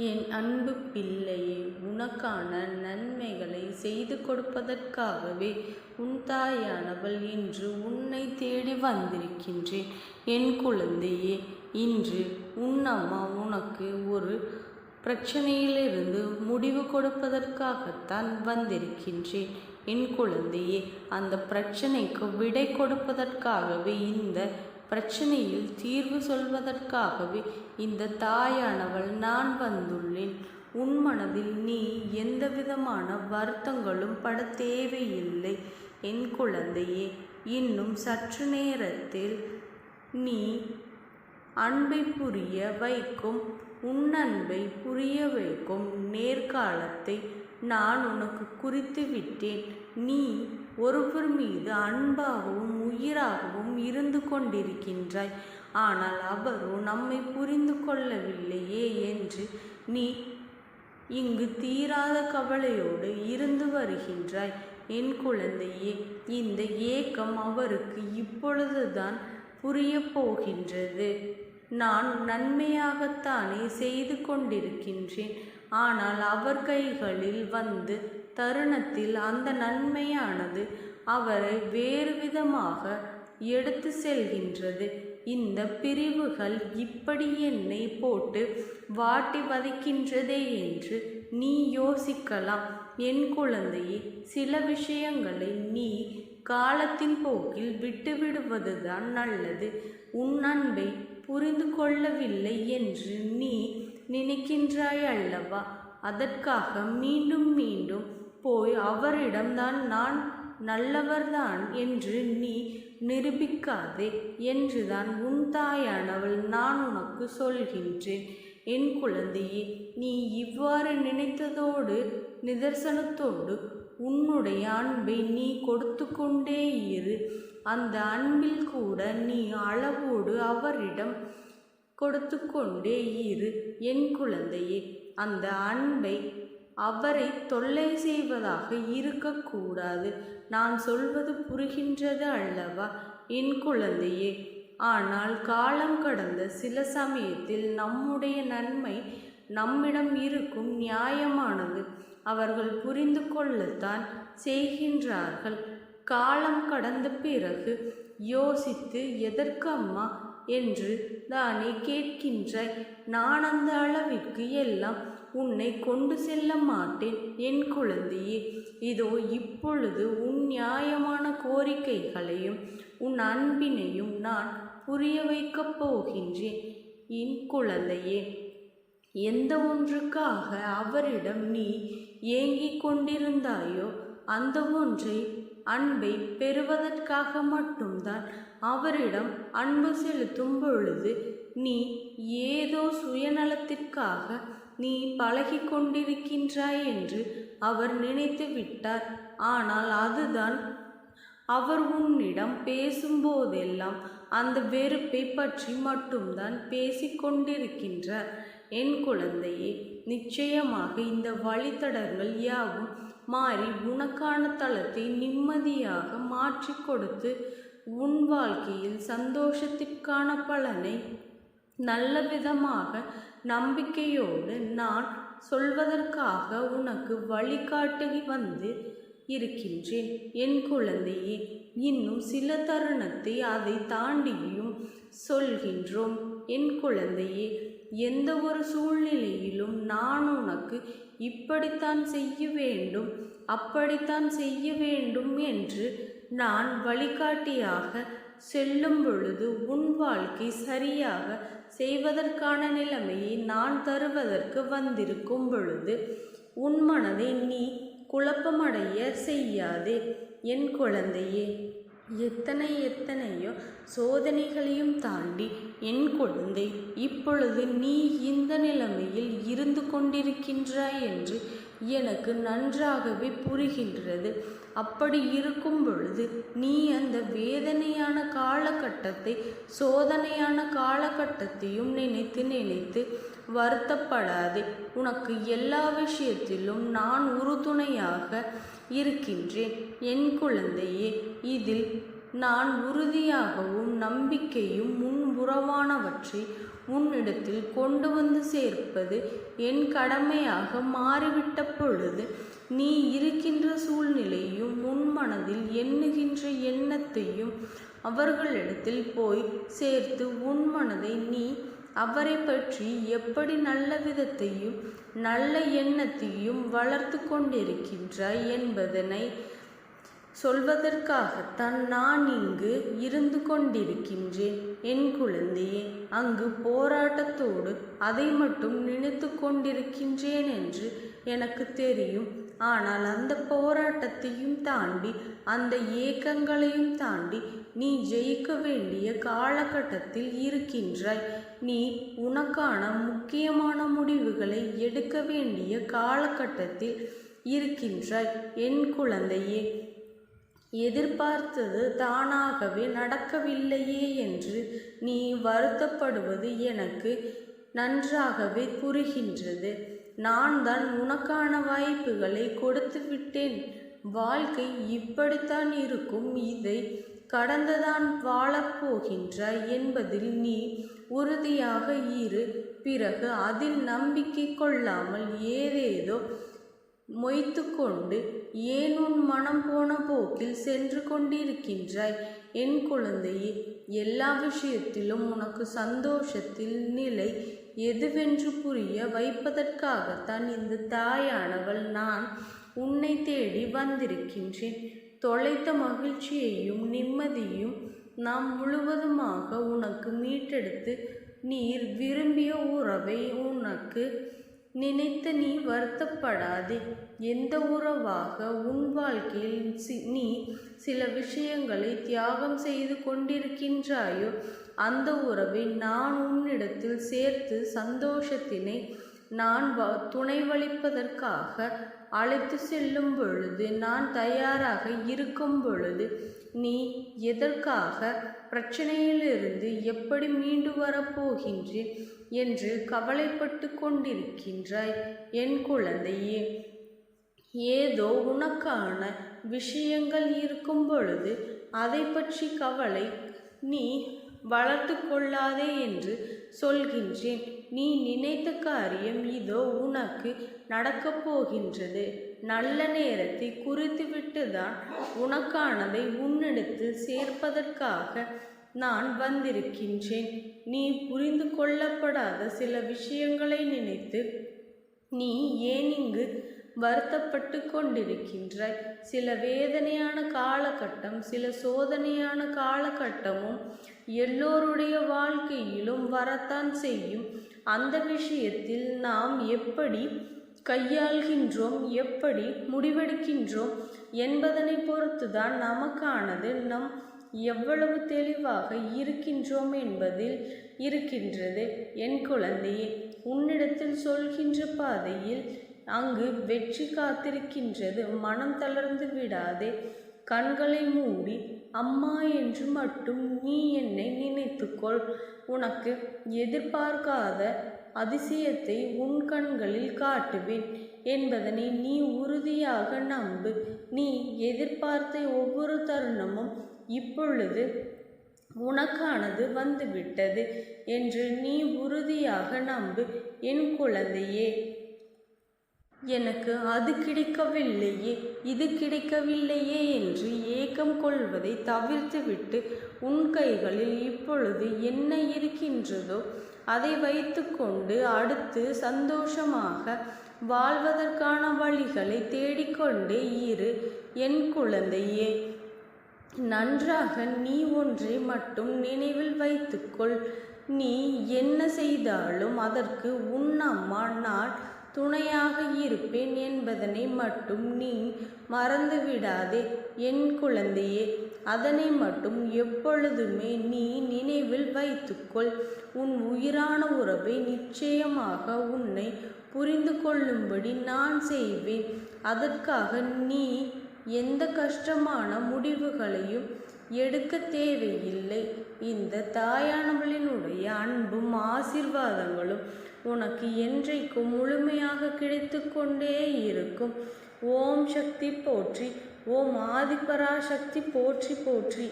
என் அன்பு பிள்ளையே, உனக்கான நன்மைகளை செய்து கொடுப்பதற்காகவே உன் தாயானவள் இன்று உன்னை தேடி வந்திருக்கின்றேன். என் குழந்தையே, இன்று உன் அம்மா உனக்கு ஒரு பிரச்சனையிலிருந்து முடிவு கொடுப்பதற்காகத்தான் வந்திருக்கின்றேன். என் குழந்தையே, அந்த பிரச்சனைக்கு விடை கொடுப்பதற்காகவே, இந்த பிரச்சனையில் தீர்வு சொல்வதற்காகவே இந்த தாயானவள் நான் வந்துள்ளேன். உன் மனதில் நீ எந்தவிதமான வருத்தங்களும் பட தேவையில்லை. என் குழந்தையே, இன்னும் சற்று நேரத்தில் நீ அன்பை புரிய வைக்கும், உன் அன்பை புரிய வைக்கும் நேர்காலத்தை நான் உனக்கு குறித்து விட்டேன். நீ ஒருவர் மீது அன்பாகவும் உயிராகவும் இருந்து கொண்டிருக்கின்றாய். ஆனால் அவரோ நம்மை புரிந்து கொள்ளவில்லையே என்று நீ இங்கு தீராத கவலையோடு இருந்து வருகின்றாய். என் குழந்தையே, இந்த ஏக்கம் அவருக்கு இப்பொழுதுதான் புரிய போகின்றது. நான் நன்மையாகத்தானே செய்து கொண்டிருக்கின்றேன். ஆனால் அவர் கைகளில் வந்து தருணத்தில் அந்த நன்மையானது அவரை வேறு விதமாக எடுத்து செல்கின்றது. இந்த பிரிவுகள் இப்படி என்னை போட்டு வாட்டி வதைக்கின்றதே என்று நீ யோசிக்கலாம். என் குழந்தையே, சில விஷயங்களை நீ காலத்தின் போக்கில் விட்டுவிடுவதுதான் நல்லது. உன் அன்பை புரிந்து கொள்ளவில்லை என்று நீ நினைக்கின்றாய் அல்லவா? அதற்காக மீண்டும் மீண்டும் போய் அவரிடம்தான் நான் நல்லவர்தான் என்று நீ நிரூபிக்காதே என்றுதான் உன் தாயானவள் நான் உனக்கு சொல்கின்றேன். என் குழந்தையே, நீ இவ்வாறு நினைத்ததோடு நிதர்சனத்தோடு உன்னுடைய அன்பை நீ கொடுத்து கொண்டே இரு. அந்த அன்பில் கூட நீ அளவோடு அவரிடம் கொடுத்து கொண்டே இரு. என் குழந்தையே, அந்த அன்பை அவரை தொல்லை செய்வதாக இருக்கக்கூடாது. நான் சொல்வது புரிகின்றது அல்லவா என் குழந்தையே? ஆனால் காலம் கடந்த சில சமயத்தில் நம்முடைய நன்மை நம்மிடம் இருக்கும் நியாயமானது அவர்கள் புரிந்து கொள்ளத்தான் செய்கின்றார்கள். காலம் கடந்த பிறகு யோசித்து எதற்கு அம்மா என்று தானே கேட்கின்றாய். நான் அந்த அளவிற்கு எல்லாம் உன்னை கொண்டு செல்ல மாட்டேன் என் குழந்தையே. இதோ இப்பொழுது உன் நியாயமான கோரிக்கைகளையும் உன் அன்பினையும் நான் புரிய வைக்கப் போகின்றேன். என் குழந்தையே, எந்த ஒன்றுக்காக அவரிடம் நீ ஏங்கிக் கொண்டிருந்தாயோ அந்த ஒன்றை அன்பை பெறுவதற்காக மட்டும்தான் அவரிடம் அன்பு செலுத்தும் பொழுது நீ ஏதோ சுயநலத்திற்காக நீ பழகி கொண்டிருக்கின்றாய் என்று அவர் நினைத்து விட்டார். ஆனால் அதுதான் அவர் உன்னிடம் பேசும்போதெல்லாம் அந்த வெறுப்பை பற்றி மட்டும்தான் பேசிக்கொண்டிருக்கின்றார். என் குழந்தையே, நிச்சயமாக இந்த வழித்தடங்கள் யாவும் மாறி உனக்கான தளத்தை நிம்மதியாக மாற்றி கொடுத்து உன் வாழ்க்கையில் சந்தோஷத்திற்கான பலனை நல்ல விதமாக நம்பிக்கையோடு நான் சொல்வதற்காக உனக்கு வழிகாட்டி வந்து இருக்கின்றேன். என் குழந்தையே, இன்னும் சில தருணத்தை அதை தாண்டியும் சொல்கின்றோம். என் குழந்தையே, எந்த ஒரு சூழ்நிலையிலும் நான் உனக்கு இப்படித்தான் செய்ய வேண்டும், அப்படித்தான் செய்ய வேண்டும் என்று நான் வழிகாட்டியாக செல்லும் பொழுது உன் வாழ்க்கை சரியாக செய்வதற்கான நிலைமையை நான் தருவதற்கு வந்திருக்கும் பொழுது உன் மனதை நீ குழப்பமடைய செய்யாதே. என் குழந்தையே, எத்தனையோ சோதனைகளையும் தாண்டி என் குழந்தை இப்பொழுது நீ இந்த நிலைமையில் இருந்து கொண்டிருக்கின்றாய் என்று எனக்கு நன்றாகவே புரிகின்றது. அப்படி இருக்கும் பொழுது நீ அந்த வேதனையான காலகட்டத்தை, சோதனையான காலகட்டத்தையும் நினைத்து வருத்தப்படாதே. உனக்கு எல்லா விஷயத்திலும் நான் உறுதுணையாக இருக்கின்றேன். என் குழந்தையே, இதில் நான் உறுதியாகவும் நம்பிக்கையும் முன் உறவானவற்றை உன்னிடத்தில் கொண்டு வந்து சேர்ப்பது என் கடமையாக மாறிவிட்ட பொழுது, நீ இருக்கின்ற சூழ்நிலையும் உன் மனதில் எண்ணுகின்ற எண்ணத்தையும் அவர்களிடத்தில் போய் சேர்த்து உன் மனதை நீ அவரை பற்றி எப்படி நல்ல விதத்தையும் நல்ல எண்ணத்தையும் வளர்த்து கொண்டிருக்கின்றாய் என்பதனை சொல்வதற்காகத்தான் நான் இங்கு இருந்து கொண்டிருக்கின்றேன். என் குழந்தையே, அங்கு போராட்டத்தோடு அதை மட்டும் நினைத்து கொண்டிருக்கின்றேன் என்று எனக்கு தெரியும். ஆனால் அந்த போராட்டத்தையும் தாண்டி, அந்த ஏக்கங்களையும் தாண்டி நீ ஜெயிக்க வேண்டிய காலகட்டத்தில் இருக்கின்றாய். நீ உனக்கான முக்கியமான முடிவுகளை எடுக்க வேண்டிய காலகட்டத்தில் இருக்கின்றாய். என் குழந்தையே, எதிர்பார்த்தது தானாகவே நடக்கவில்லையே என்று நீ வருத்தப்படுவது எனக்கு நன்றாகவே புரிகின்றது. நான் தான் உனக்கான வாய்ப்புகளை கொடுத்து விட்டேன். வாழ்க்கை இப்படித்தான் இருக்கும், இதை கடந்துதான் வாழப்போகின்றாய் என்பதில் நீ உறுதியாக இரு. பிறகு அதில் நம்பிக்கை கொள்ளாமல் ஏதேதோ மொய்த்து கொண்டு ஏன் உன் மனம் போன போக்கில் சென்று கொண்டிருக்கின்றாய்? என் குழந்தையே, எல்லா விஷயத்திலும் உனக்கு சந்தோஷத்தில் நிலை எதுவென்று புரிய வைப்பதற்காகத்தான் இந்த தாயானவள் நான் உன்னை தேடி வந்திருக்கின்றேன். தொலைத்த மகிழ்ச்சியையும் நிம்மதியும் நாம் முழுவதுமாக உனக்கு மீட்டெடுத்து நீர் விரும்பிய உறவை உனக்கு நினைத்து நீ வருத்தப்படாதே. எந்த உறவாக உன் வாழ்க்கையில் நீ சில விஷயங்களை தியாகம் செய்து கொண்டிருக்கின்றாயோ அந்த உறவை நான் உன்னிடத்தில் சேர்த்து சந்தோஷத்தினை நான் துணைவளிப்பதற்காக அழைத்து செல்லும் பொழுது, நான் தயாராக இருக்கும் பொழுது, நீ எதற்காக பிரச்சனையிலிருந்து எப்படி மீண்டு வரப்போகின்றேன் என்று கவலைப்பட்டு கொண்டிருக்கின்றாய்? என் குழந்தையே, ஏதோ உனக்கான விஷயங்கள் இருக்கும் பொழுது அதை பற்றி கவலை நீ வளர்த்து கொள்ளாதே என்று சொல்கின்றேன். நீ நினைத்த காரியம் இதோ உனக்கு நடக்கப் போகின்றது. நல்ல நேரத்தை குறித்துவிட்டுதான் உனக்கானதை உன்னிடத்தில் சேர்ப்பதற்காக நான் வந்திருக்கின்றேன். நீ புரிந்து கொள்ளப்படாத சில விஷயங்களை நினைத்து நீ ஏன் இங்கு வருத்தப்பட்டு கொண்டிருக்கின்றாய்? சில வேதனையான காலகட்டம், சில சோதனையான காலகட்டமும் எல்லோருடைய வாழ்க்கையிலும் வரத்தான் செய்யும். அந்த விஷயத்தில் நாம் எப்படி கையாள்கின்றோம், எப்படி முடிவெடுக்கின்றோம் என்பதனை பொறுத்துதான் நமக்கானது நம் எவ்வளவு தெளிவாக இருக்கின்றோம் என்பதில் இருக்கின்றது. என் குழந்தையே, உன்னிடத்தில் சொல்கின்ற பாதையில் அங்கு வெற்றி காத்திருக்கின்றது. மனம் தளர்ந்து விடாதே. கண்களை மூடி அம்மா என்று மட்டும் நீ என்னை நினைத்துக்கொள். உனக்கு எதிர்பார்க்காத அதிசயத்தை உன் கண்களில் காட்டுவேன் என்பதனை நீ உறுதியாக நம்பு. நீ எதிர்பார்த்த ஒவ்வொரு தருணமும் இப்பொழுது உனக்கானது வந்துவிட்டது என்று நீ உறுதியாக நம்பு. என் குழந்தையே, எனக்கு அது கிடைக்கவில்லையே, இது கிடைக்கவில்லையே என்று ஏக்கம் கொள்வதை தவிர்த்துவிட்டு உன் கைகளில் இப்பொழுது என்ன இருக்கின்றதோ அதை வைத்துக்கொண்டு அடுத்து சந்தோஷமாக வாழ்வதற்கான வழிகளை தேடிக்கொண்டே இரு. என் குழந்தையே, நன்றாக நீ ஒன்றை மட்டும் நினைவில் வைத்துக்கொள். நீ என்ன செய்தாலும் அதற்கு உன் அம்மா நான் துணையாக இருப்பேன் என்பதனை மட்டும் நீ மறந்துவிடாதே. என் குழந்தையே, அதனை மட்டும் எப்பொழுதுமே நீ நினைவில் வைத்துக்கொள். உன் உயிரான உறவை நிச்சயமாக உன்னை புரிந்து கொள்ளும்படி நான் செய்வேன். அதற்காக நீ எந்த கஷ்டமான முடிவுகளையும் எடுக்க தேவையில்லை. இந்த தாயானவளினுடைய அன்பும் ஆசீர்வாதங்களும் உனக்கு என்றைக்கும் முழுமையாக கிடைத்து கொண்டே இருக்கும். ஓம் சக்தி போற்றி, ஓம் ஆதிபராசக்தி போற்றி போற்றி.